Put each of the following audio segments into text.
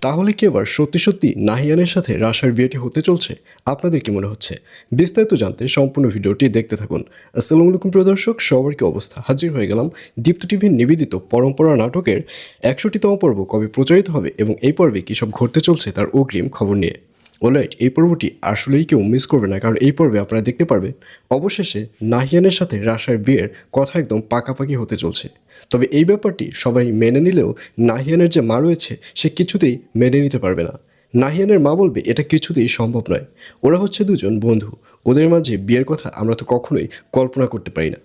তাহলে কি এবার সত্যি সত্যি নাহিয়ানের সাথে রাশার বিয়েটি হতে চলছে? আপনাদের কি মনে হচ্ছে? বিস্তারিত জানতে সম্পূর্ণ ভিডিওটি দেখতে থাকুন। আসসালামু আলাইকুম প্রিয় দর্শক, সবার কি অবস্থা? হাজির হয়ে গেলাম দীপ্ত টিভির নিবেদিত পরম্পরা নাটকের 61তম পর্ব কবে প্রচারিত হবে এবং এই পর্বে কী সব ঘটতে চলছে তার অগ্রিম খবর নিয়ে। অলরাইট, এই পর্বটি আসলেই কেউ মিস করবে না, কারণ এই পর্বে আপনারা দেখতে পারবেন অবশেষে নাহিয়ানের সাথে রাশার বিয়ের কথা একদম পাকাপাকি হতে চলছে। তবে এই ব্যাপারটি সবাই মেনে নিলেও নাহিয়ানের যে মা রয়েছে সে কিছুতেই মেনে নিতে পারবে না। নাহিয়ানের মা বলবে এটা কিছুতেই সম্ভব নয়। ওরা হচ্ছে দুজন বন্ধু, ওদের মাঝে বিয়ের কথা আমরা তো কখনোই কল্পনা করতে পারি না।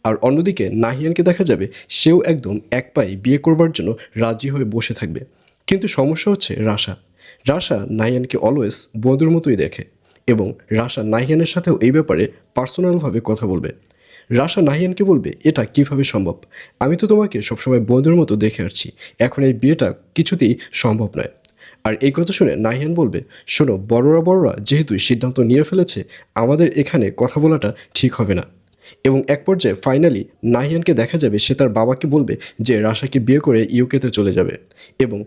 আর অন্যদিকে নাহিয়ানকে দেখা যাবে সেও একদম এক পায়ে বিয়ে করবার জন্য রাজি হয়ে বসে থাকবে। কিন্তু সমস্যা হচ্ছে রাশা। রাশা নাহিয়ানকে অলওয়েজ বন্ধুর মতোই দেখে এবং রাশা নাহিয়ানের সাথেও এই ব্যাপারে পার্সোনালভাবে কথা বলবে। রাশা নাহিয়ানকে বলবে এটা কিভাবে সম্ভব? আমি তো তোমাকে সবসময় বন্ধুর মতো দেখে আসছি, এখন এই বিয়েটা কিছুতেই সম্ভব নয়। আর এই কথা শুনে নাহিয়ান বলবে, শোনো, বড়রা যেহেতু সিদ্ধান্ত নিয়ে ফেলেছে, আমাদের এখানে কথা বলাটা ঠিক হবে না। এবং এক পর্যায়ে ফাইনালি নাহিয়ানকে দেখা যাবে সে তার বাবাকে বলবে যে রাশাকে বিয়ে করে ইউকেতে চলে যাবে। এবং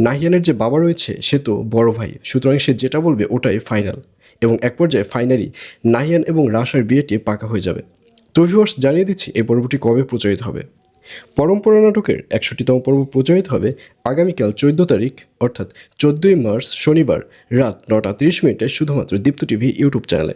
নাহিয়ানের যে বাবা রয়েছে সে তো বড় ভাই, সুতরাং সে যেটা বলবে ওটাই ফাইনাল। এবং এক পর্যায়ে ফাইনালি নাহিয়ান এবং রাশার বিয়েটি পাকা হয়ে যাবে। তো ভিউয়ার্স, জানিয়ে দিচ্ছি এই পর্বটি কবে প্রচারিত হবে। পরম্পরা নাটকের 61তম পর্ব প্রচারিত হবে আগামীকাল 14 তারিখ, অর্থাৎ 14ই মার্চ শনিবার রাত 9টা 30 মিনিটে শুধুমাত্র দীপ্ত টিভি ইউটিউব চ্যানেলে।